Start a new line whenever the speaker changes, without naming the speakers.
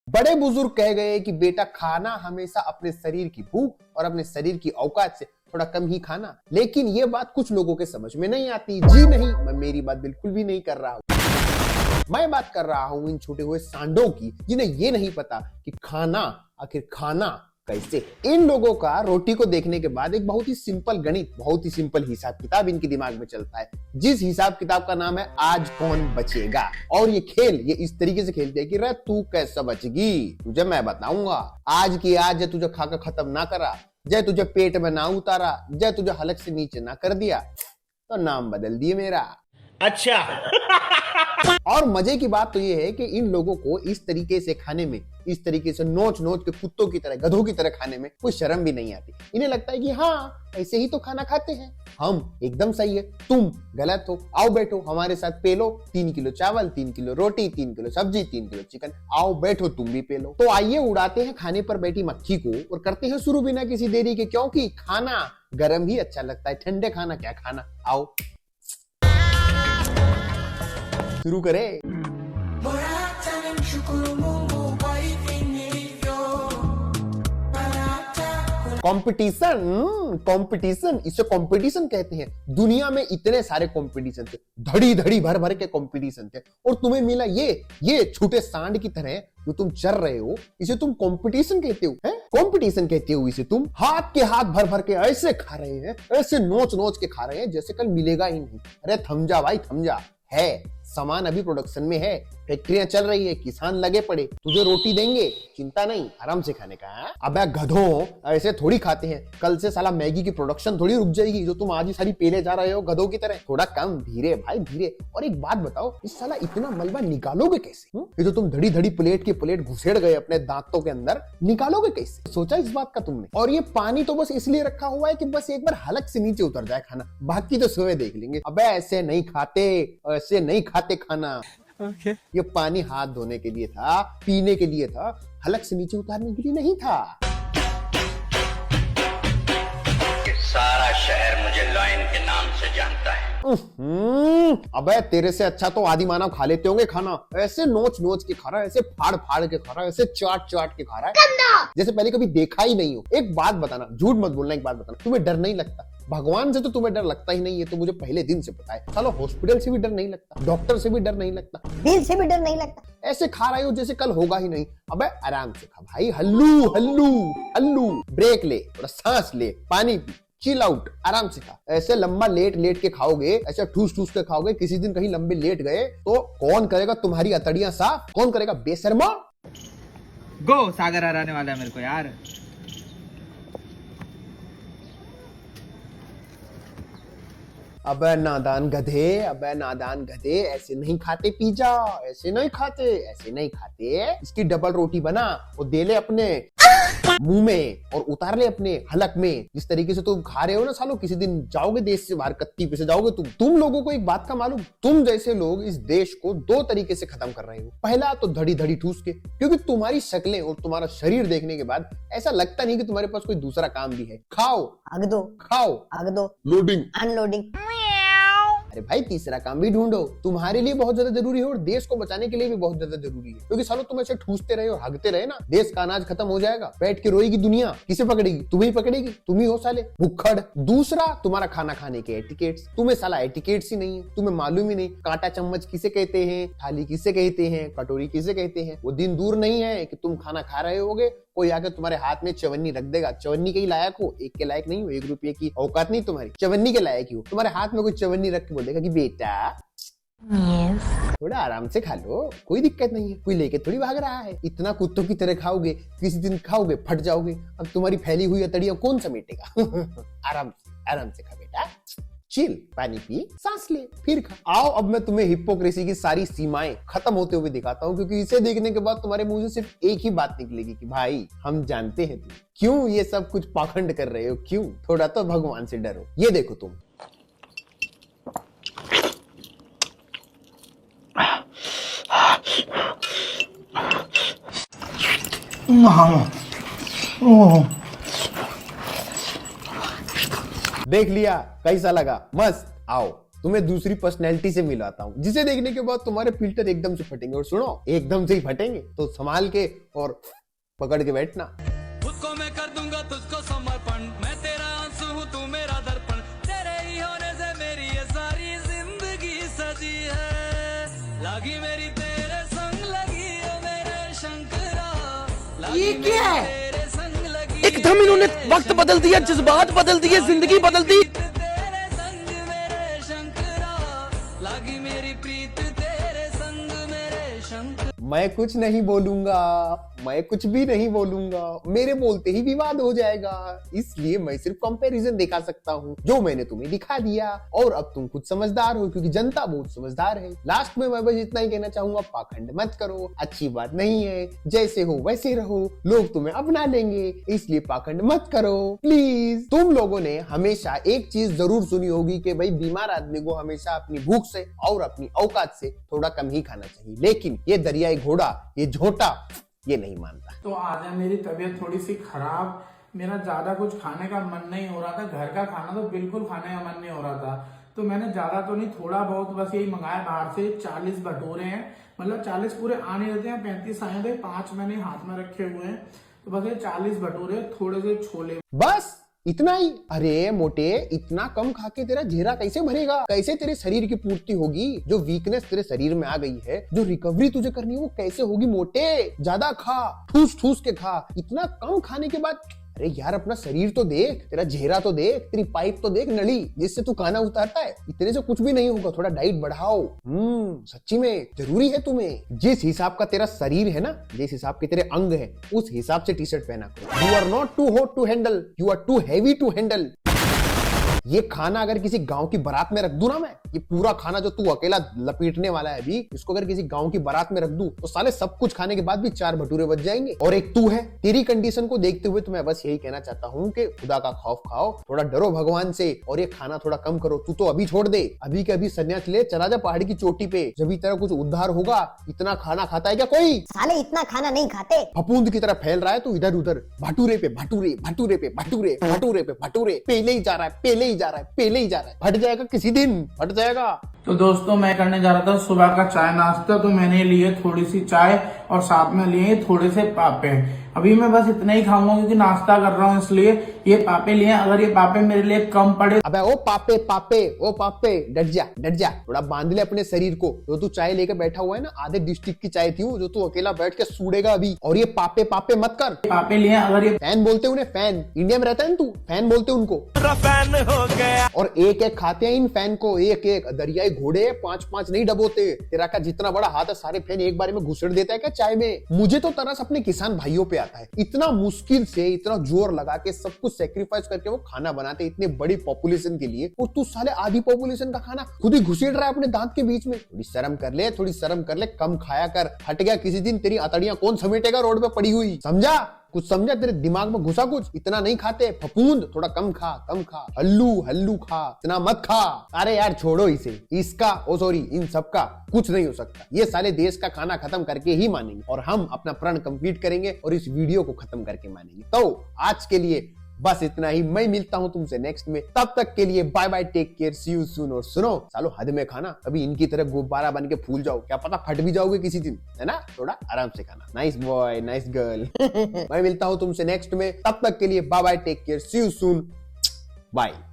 बड़े बुजुर्ग कह गए कि बेटा खाना हमेशा अपने शरीर की भूख और अपने शरीर की औकात से थोड़ा कम ही खाना। लेकिन ये बात कुछ लोगों के समझ में नहीं आती। जी नहीं, मैं मेरी बात बिल्कुल भी नहीं कर रहा हूं। मैं बात कर रहा हूं इन छूटे हुए सांडों की, जिन्हें ये नहीं पता कि खाना आखिर खाना कैसे। इन लोगों का रोटी को देखने के बाद एक बहुत ही सिंपल गणित, बहुत ही सिंपल हिसाब किताब इनके दिमाग में चलता है, जिस हिसाब किताब का नाम है आज कौन बचेगा। और ये खेल ये इस तरीके से खेलते हैं कि रे तू कैसे बचेगी, तुझे मैं बताऊंगा। आज की आज जब तुझे खाकर खत्म ना करा, जय तुझे पेट में ना उतारा, जय तुझे हलक से नीचे ना कर दिया, तो नाम बदल दिए मेरा।
अच्छा।
और मजे की बात तो ये है कि इन लोगों को इस तरीके से खाने में, इस तरीके से नोच नोच के कुत्तों की तरह, गधों की तरह खाने में कोई शर्म भी नहीं आती। इन्हें लगता है कि हाँ ऐसे ही तो खाना खाते हैं हम, एकदम सही है, तुम गलत हो। आओ बैठो हमारे साथ पे लो 3 किलो चावल, 3 किलो रोटी, 3 किलो सब्जी, 3 किलो चिकन, आओ बैठो तुम भी पे लो। तो आइए उड़ाते हैं खाने पर बैठी मक्खी को और करते हैं शुरू बिना किसी देरी के, क्योंकि खाना गर्म ही अच्छा लगता है, ठंडे खाना क्या खाना। आओ शुरू करें। कंपटीशन, कंपटीशन, इसे कंपटीशन कहते हैं। दुनिया में इतने सारे कंपटीशन थे, धड़ी धड़ी भर भर के कंपटीशन थे, और तुम्हें मिला ये छोटे सांड की तरह जो तुम चर रहे हो, इसे तुम कंपटीशन कहते हो, हैं? कंपटीशन कहते हो इसे तुम। हाथ के हाथ भर भर के ऐसे खा रहे हैं, ऐसे नोच नोच के खा रहे हैं जैसे कल मिलेगा ही नहीं। अरे थम जा भाई थम जा, है सामान अभी प्रोडक्शन में है, फैक्ट्रियां चल रही है, किसान लगे पड़े, तुझे रोटी देंगे, चिंता नहीं, आराम से खाने का। अबे गधों, ऐसे थोड़ी खाते हैं, कल से साला मैगी की प्रोडक्शन थोड़ी रुक जाएगी जो तुम आज ही सारी पेले जा रहे हो गधों की तरह। थोड़ा कम, धीरे भाई धीरे। और एक बात बताओ, इस साला इतना मलबा निकालोगे कैसे? ये जो तुम धड़ी धड़ी प्लेट की प्लेट घुसेड़ गए अपने दांतों के अंदर, निकालोगे कैसे? सोचा इस बात का तुमने? और ये पानी तो बस इसलिए रखा हुआ है कि बस एक बार हलक से नीचे उतर जाए खाना, बाकी तो सुबह देख लेंगे। अबे ऐसे नहीं खाते, ऐसे नहीं खाते खाना।
Okay.
ये पानी हाथ धोने के लिए था, पीने के लिए था, हलक से नीचे उतारने के लिए नहीं था।
सारा शहर मुझे लॉयन के नाम से जानता है।
अबे तेरे से अच्छा तो आदि मानव खा लेते होंगे खाना। ऐसे नोच नोच के खा रहा है, ऐसे फाड़ फाड़ के खा रहा है, ऐसे चाट चाट के खा रहा है जैसे पहले कभी देखा ही नहीं हो। एक बात बताना, झूठ मत बोलना, एक बात बताना, तुम्हें डर नहीं लगता? भगवान से तो तुम्हें डर लगता ही नहीं है, तो मुझे पहले दिन से पता है। चलो हॉस्पिटल से भी डर नहीं लगता, डॉक्टर से भी डर नहीं लगता,
दिल से भी डर नहीं लगता।
ऐसे खा रहे हो जैसे कल होगा ही नहीं। अबे आराम से खा भाई, हल्लू हल्लू हल्लू, ब्रेक ले, थोड़ा सांस ले, पानी पी, चिल आउट, आराम से खा। ऐसे लंबा लेट लेट के खाओगे, ऐसे ठूस ठूस के खाओगे, किसी दिन कहीं लंबे लेट गए तो कौन करेगा तुम्हारी अतड़ियां साफ? कौन करेगा बेशर्मा?
गो सागर हराने वाला है मेरे को यार।
अबे नादान गधे, अबे नादान गधे, ऐसे नहीं खाते पिज्जा, ऐसे नहीं खाते, ऐसे नहीं खाते। इसकी डबल रोटी बना और दे ले अपने मुंह में और उतार ले अपने हलक में। जिस तरीके से तुम खा रहे हो ना सालो, किसी दिन जाओगे देश से बाहर, कत्ती पे से जाओगे तुम लोगों को एक बात का मालूम, तुम जैसे लोग इस देश को 2 तरीके से खत्म कर रहे हो। पहला तो धड़ी धड़ी ठूस के, क्योंकि तुम्हारी शक्लें और तुम्हारा शरीर देखने के बाद ऐसा लगता नहीं कि तुम्हारे पास कोई दूसरा काम भी है। खाओ
आग दो,
खाओ,
आग दो,
लोडिंग,
अनलोडिंग।
अरे भाई तीसरा काम भी ढूंढो, तुम्हारे लिए बहुत ज्यादा जरूरी है और देश को बचाने के लिए भी बहुत ज्यादा जरूरी है। क्योंकि सालों तुम ऐसे ठूसते रहे और हगते रहे ना, देश का अनाज खत्म हो जाएगा, बैठ के रोएगी दुनिया। किसे पकड़ेगी? तुम्हें पकड़ेगी, तुम ही हो साले भुक्खड़। दूसरा, तुम्हारा खाना खाने के एटिकेट्स, तुम्हें साला एटिकेट्स ही नहीं है, तुम्हें मालूम ही नहीं कांटा चम्मच किसे कहते हैं, थाली किसे कहते हैं, कटोरी किसे कहते हैं। वो दिन दूर नहीं है कि तुम खाना खा रहे होगे, कोई आकर तुम्हारे हाथ में चवन्नी रख देगा। चवन्नी के ही लायक हो, 1 के लायक नहीं हो, 1 रुपये की औकात नहीं तुम्हारी, चवन्नी के लायक ही हो। तुम्हारे हाथ में कोई चवन्नी रख के बोलेगा कि बेटा थोड़ा आराम से खा लो, कोई दिक्कत नहीं है, कोई लेके थोड़ी भाग रहा है। इतना कुत्तों की तरह खाओगे, किसी दिन खाओगे फट जाओगे। अब तुम्हारी फैली हुई अतड़ियां कौन समेटेगा? आराम से खा बेटा, चिल, पानी पी, सांस ले, फिर खा। आओ अब मैं तुम्हें हिपोक्रेसी की सारी सीमाएं खत्म होते हुए दिखाता हूँ, क्योंकि इसे देखने के बाद तुम्हारे मुंह से सिर्फ एक ही बात निकलेगी कि भाई हम जानते हैं तुम क्यों ये सब कुछ पाखंड कर रहे हो, क्यों। थोड़ा तो भगवान से डरो। ये देखो तुम, देख लिया कैसा लगा? मस्त। आओ तुम्हें दूसरी पर्सनैलिटी से मिलाता हूँ, जिसे देखने के बाद तुम्हारे फिल्टर एकदम से फटेंगे। और सुनो, एकदम से ही फटेंगे तो संभाल के और पकड़ के बैठना।
खुद को मैं कर दूंगा तुझको समर्पण, मैं तेरा आंसू हूँ तू मेरा दर्पण, तेरे ही होने से मेरी ये सारी जिंदगी सजी है, लगी मेरी तेरे संग लगी ओ मेरे शंकरा, ये क्या है? तेरे संग लगी
एकदम इन्होंने वक्त बदल दिया, जज्बात बदल दिए, जिंदगी बदल दी।
तेरे संग मेरे शंकरा, लगी मेरी प्रीत तेरे संग मेरे शंकरा।
मैं कुछ नहीं बोलूंगा, मैं कुछ भी नहीं बोलूंगा, मेरे बोलते ही विवाद हो जाएगा, इसलिए मैं सिर्फ कंपैरिजन दिखा सकता हूँ जो मैंने तुम्हें दिखा दिया। और अब तुम खुद समझदार हो, क्योंकि जनता बहुत समझदार है। लास्ट में मैं बस इतना ही कहना चाहूंगा, पाखंड मत करो, अच्छी बात नहीं है, जैसे हो वैसे रहो, लोग तुम्हें अपना लेंगे, इसलिए पाखंड मत करो प्लीज। तुम लोगों ने हमेशा एक चीज जरूर सुनी होगी कि भाई बीमार आदमी को हमेशा अपनी भूख से और अपनी औकात से थोड़ा कम ही खाना चाहिए, लेकिन ये दरियाई घोड़ा, ये झोटा, ये नहीं मानता।
तो आज है मेरी तबीयत थोड़ी सी खराब, मेरा ज्यादा कुछ खाने का मन नहीं हो रहा था, घर का खाना तो बिल्कुल खाने का मन नहीं हो रहा था, तो मैंने ज्यादा तो नहीं, थोड़ा बहुत बस यही मंगाया बाहर से। 40 भटूरे हैं, मतलब 40 पूरे आने देते हैं, 35 आए थे, 5 मैंने हाथ में रखे हुए हैं, तो बस ये 40 भटूरे, थोड़े से छोले,
बस इतना ही। अरे मोटे, इतना कम खा के तेरा घेरा कैसे भरेगा? कैसे तेरे शरीर की पूर्ति होगी? जो वीकनेस तेरे शरीर में आ गई है, जो रिकवरी तुझे करनी है, वो कैसे होगी मोटे? ज्यादा खा, ठूस ठूस के खा। इतना कम खाने के बाद अरे यार, अपना शरीर तो देख, तेरा चेहरा तो देख, तेरी पाइप तो देख, नली जिससे तू खाना उतारता है। इतने से कुछ भी नहीं होगा, थोड़ा डाइट बढ़ाओ। सच्ची में जरूरी है तुम्हें। जिस हिसाब का तेरा शरीर है ना, जिस हिसाब के तेरे अंग है, उस हिसाब से टी शर्ट पहना करो। You are not too hot to handle, you are too heavy to handle. ये खाना अगर किसी गांव की बारात में रख दूं ना मैं, ये पूरा खाना जो तू अकेला लपेटने वाला है अभी, इसको अगर किसी गांव की बारात में रख दूं तो साले सब कुछ खाने के बाद भी 4 भटूरे बच जाएंगे। और एक तू है, तेरी कंडीशन को देखते हुए तो मैं बस यही कहना चाहता हूँ कि खुदा का खौफ खाओ, थोड़ा डरो भगवान से, और ये खाना थोड़ा कम करो। तू तो अभी छोड़ दे, अभी के अभी संन्यास ले, चला जा पहाड़ की चोटी पे, जब तेरा कुछ उद्धार होगा। इतना खाना खाता है क्या कोई?
साले इतना खाना नहीं खाते।
फफूंद की तरह फैल रहा है तू इधर उधर, भटूरे पे भटूरे, भटूरे पे भटूरे, भटूरे पे भटूरे, पहले ही जा रहा है, पहले ही जा रहा है, पहले ही जा रहा है। फट जाएगा किसी दिन, फट जाएगा।
तो दोस्तों मैं करने जा रहा था सुबह का चाय नाश्ता, तो मैंने लिए थोड़ी सी चाय और साथ में लिए थोड़े से पापे। अभी मैं बस इतना ही खाऊंगा क्योंकि नाश्ता कर रहा हूँ, इसलिए ये पापे लिए। अगर ये पापे मेरे लिए कम पड़े,
अबे ओ पापे पापे ओ पापे, डट जा डट जा, थोड़ा बांध ले अपने शरीर को। जो तू चाय लेकर बैठा हुआ है ना, आधे डिस्ट्रिक्ट की चाय थी वो, जो तू अकेला बैठ के सूड़ेगा अभी। और ये पापे पापे मत कर।
पापे लिए, अगर ये
फैन बोलते उन्हें, फैन इंडिया में रहता है ना तू, फैन बोलते उनको।
फैन हो गया।
और एक एक खाते हैं इन फैन को, एक एक। दरियाई घोड़े 5-5 नहीं डबोते। तेरा का जितना बड़ा हाथ है, सारे फैन एक बार में घुसेड़ देता है क्या चाय में? मुझे तो तरस अपने किसान भाइयों पे आता है। इतना मुश्किल से, इतना जोर लगा के, सब कुछ सेक्रीफाइस करके वो खाना बनाते इतने बड़ी पॉपुलेशन के लिए, और तू साले आधी पॉपुलेशन का खाना खुद ही घुसेड़ रहा है अपने दांत के बीच में। थोड़ी शर्म कर ले, थोड़ी शर्म कर ले, कम खाया कर। हट गया किसी दिन तेरी अतड़ियां कौन समेटेगा रोड पे पड़ी हुई, समझा? कुछ समझा? तेरे दिमाग में घुसा कुछ? इतना नहीं खाते फफूंद, थोड़ा कम खा, कम खा। हल्लू हल्लू खा, इतना मत खा। अरे यार छोड़ो इसे, इसका सॉरी इन सब का कुछ नहीं हो सकता। ये साले देश का खाना खत्म करके ही मानेंगे, और हम अपना प्रण कंप्लीट करेंगे और इस वीडियो को खत्म करके मानेंगे। तो आज के लिए बस इतना ही। मैं मिलता हूं तुमसे नेक्स्ट में, तब तक के लिए bye bye, take care, see you soon. और सुनो सालो, हद में खाना, कभी इनकी तरह गुब्बारा बन के फूल जाओ, क्या पता फट भी जाओगे किसी दिन, है ना? थोड़ा आराम से खाना। Nice boy, nice girl. मैं मिलता हूं तुमसे नेक्स्ट में, तब तक के लिए bye bye, take care, see you soon, bye.